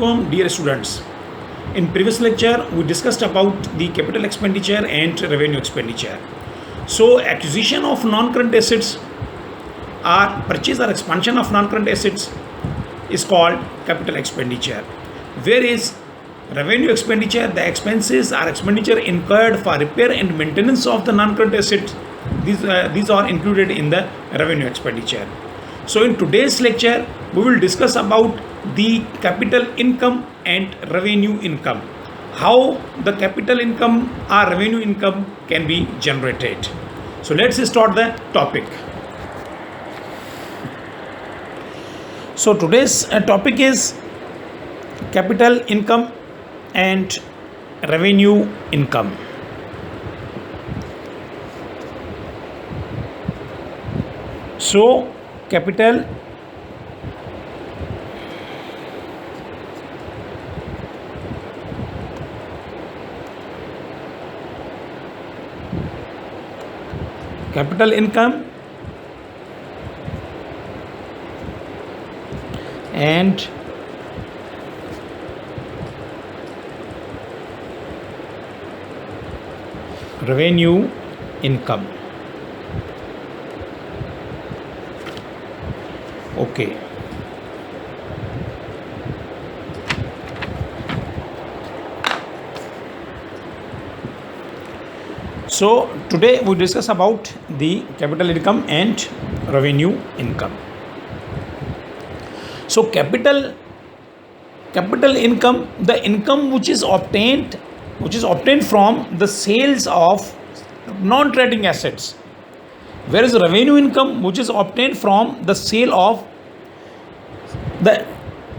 Assalamualaikum, dear students. In previous lecture, we discussed about the capital expenditure and revenue expenditure. So, acquisition of non-current assets or purchase or expansion of non-current assets is called capital expenditure. Whereas revenue expenditure, the expenses or expenditure incurred for repair and maintenance of the non-current assets, these are included in the revenue expenditure. So in today's lecture, we will discuss about the capital income and revenue income. How the capital income or revenue income can be generated. So let's start the topic. So today's topic is capital income and revenue income. So capital income and revenue income. Okay. So today we discuss about the capital income and revenue income. So capital income, the income which is obtained from the sales of non-trading assets, whereas revenue income which is obtained from the sale of the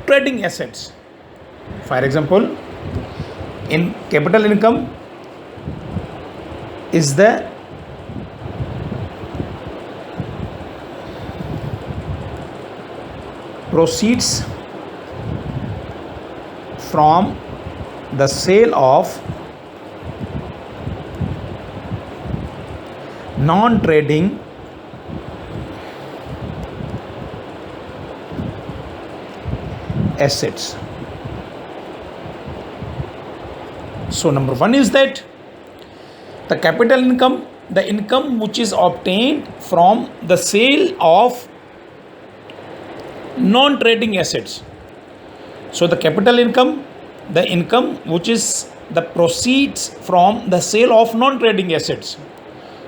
trading assets. For example, in capital income is the proceeds from the sale of non-trading assets. So number one is that the capital income, the income which is obtained from the sale of non-trading assets. So the capital income, the income which is the proceeds from the sale of non-trading assets,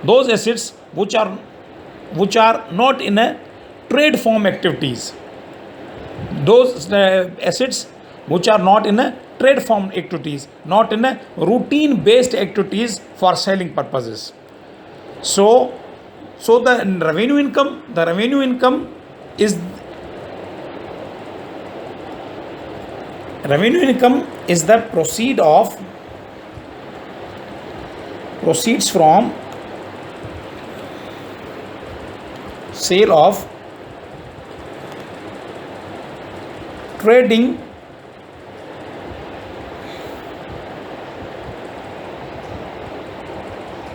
those assets which are not in a trade form activities, those assets which are not in a trade form activities, not in a routine based activities for selling purposes. So the revenue income is the proceeds from sale of trading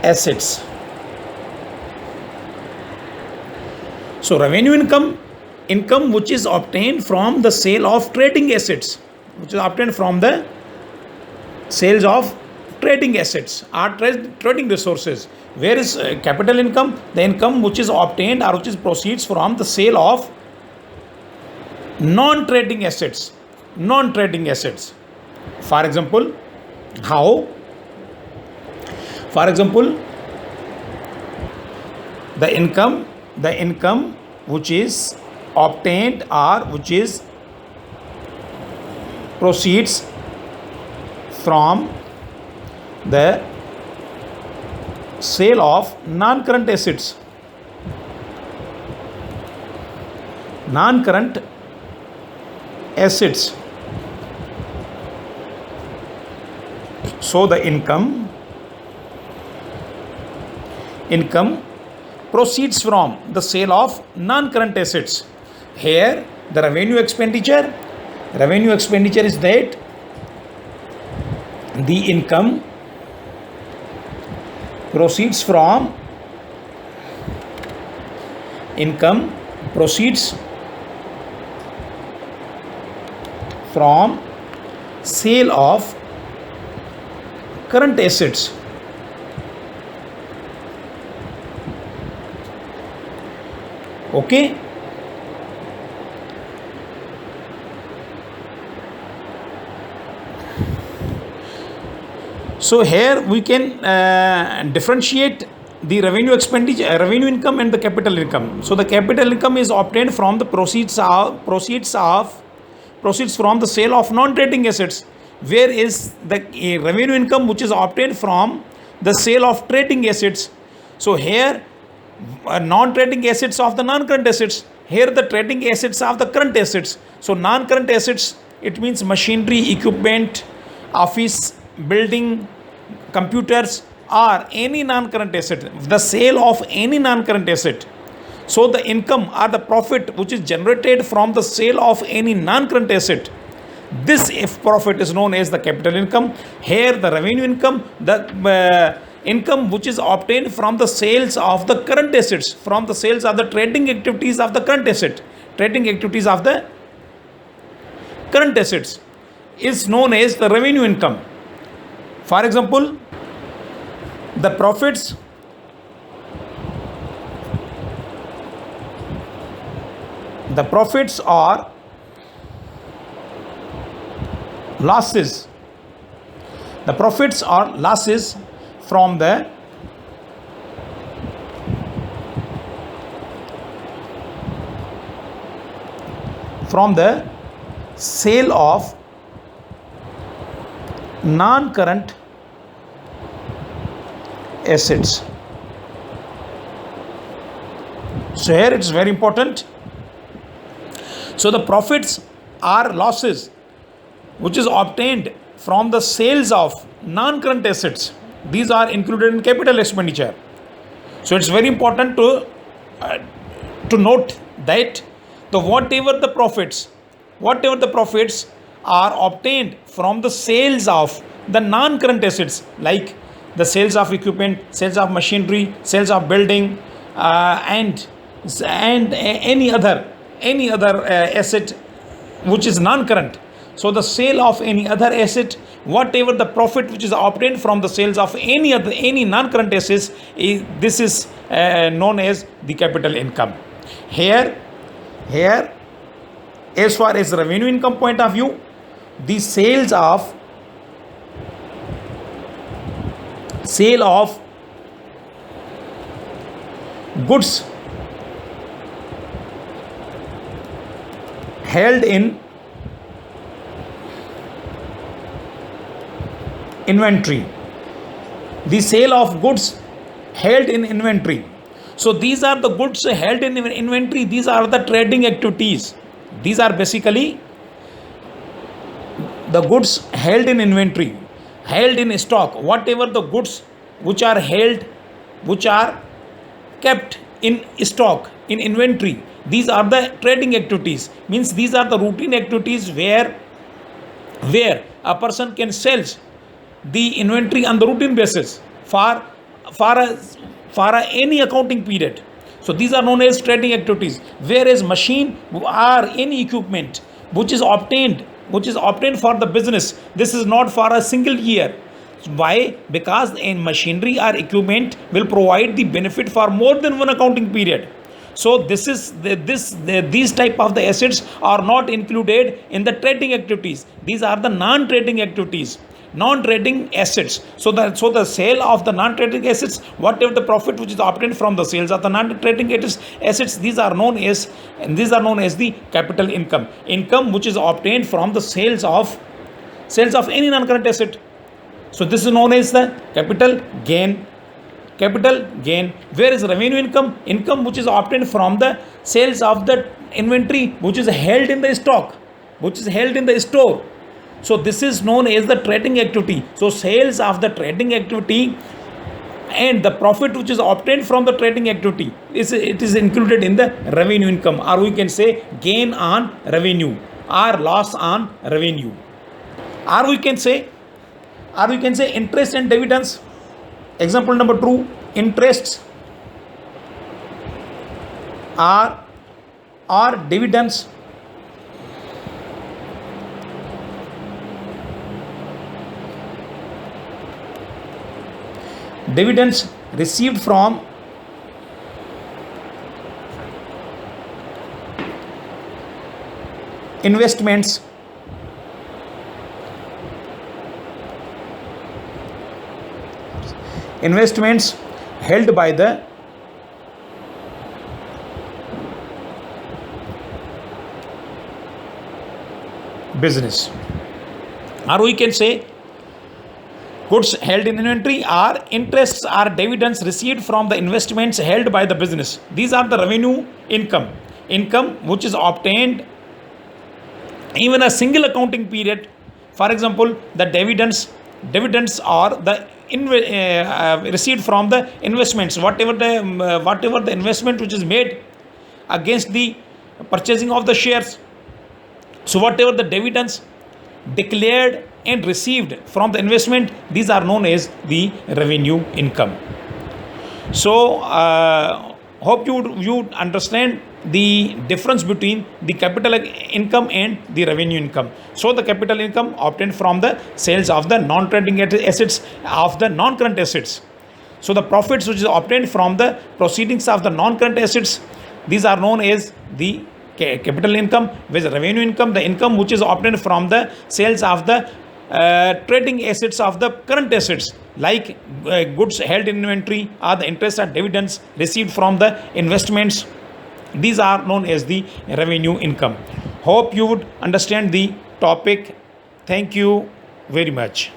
assets. So revenue income which is obtained from the sale of trading assets, which is obtained from the sales of trading assets or trading resources. Whereas capital income, the income which is obtained or which is proceeds from the sale of non-trading assets. For example, how? For example, the income which is obtained or which is proceeds from the sale of non-current assets. So the income proceeds from the sale of non-current assets. Here the revenue expenditure is that the income proceeds from sale of current assets. Okay. So here we can differentiate the revenue expenditure, revenue income and the capital income. So the capital income is obtained from the proceeds from the sale of non-trading assets, whereas the revenue income which is obtained from the sale of trading assets. So here non-trading assets of the non-current assets, here the trading assets of the current assets. So non-current assets, it means machinery, equipment, office, building, computers, or any non-current asset, the sale of any non-current asset. So the income or the profit which is generated from the sale of any non-current asset, this if profit is known as the capital income. Here the revenue income, the income which is obtained from the sales of the current assets, from the sales of the trading activities of the current asset, trading activities of the current assets, is known as the revenue income. For example, the profits or losses, the profits or losses from the sale of non-current assets. So here it's very important. So the profits or losses which is obtained from the sales of non-current assets, these are included in capital expenditure. So it's very important to note that whatever the profits are obtained from the sales of the non-current assets, like the sales of equipment, sales of machinery, sales of building, and any other asset which is non-current. So the sale of any other asset, whatever the profit which is obtained from the sales of any non-current assets, this is known as the capital income. Here, as far as revenue income point of view, the sale of goods held in inventory, the sale of goods held in inventory. So these are the goods held in inventory, these are the trading activities. These are basically the goods held in inventory, held in stock, whatever the goods which are kept in stock, in inventory, these are the trading activities. Means these are the routine activities where a person can sell the inventory on the routine basis for any accounting period. So these are known as trading activities. Whereas machine or any equipment which is obtained for the business, this is not for a single year. Why? Because in machinery or equipment will provide the benefit for more than one accounting period. So these type of the assets are not included in the trading activities. These are the non-trading activities, non-trading assets. So the sale of the non-trading assets, whatever the profit which is obtained from the sales of the non-trading assets, these are known as the capital income which is obtained from the sales of any non-current asset. So this is known as the capital gain. Whereas revenue income which is obtained from the sales of the inventory which is held in the stock, which is held in the store. So this is known as the trading activity. So sales of the trading activity and the profit which is obtained from the trading activity is included in the revenue income, or we can say gain on revenue or loss on revenue, or we can say interest and dividends. Example number 2, interests or dividends received from investments held by the business, or we can say goods held in inventory or interests or dividends received from the investments held by the business. These are the revenue income which is obtained even a single accounting period. For example, the dividends are the received from the investments, whatever the investment which is made against the purchasing of the shares. So whatever the dividends declared and received from the investment, these are known as the revenue income. So hope you understand the difference between the capital income and the revenue income. So the capital income obtained from the sales of the non-trading assets of the non-current assets. So the profits which is obtained from the proceedings of the non-current assets, these are known as the capital income. With revenue income, the income which is obtained from the sales of the trading assets of the current assets, like goods held in inventory or the interest or dividends received from the investments. These are known as the revenue income. Hope you would understand the topic. Thank you very much.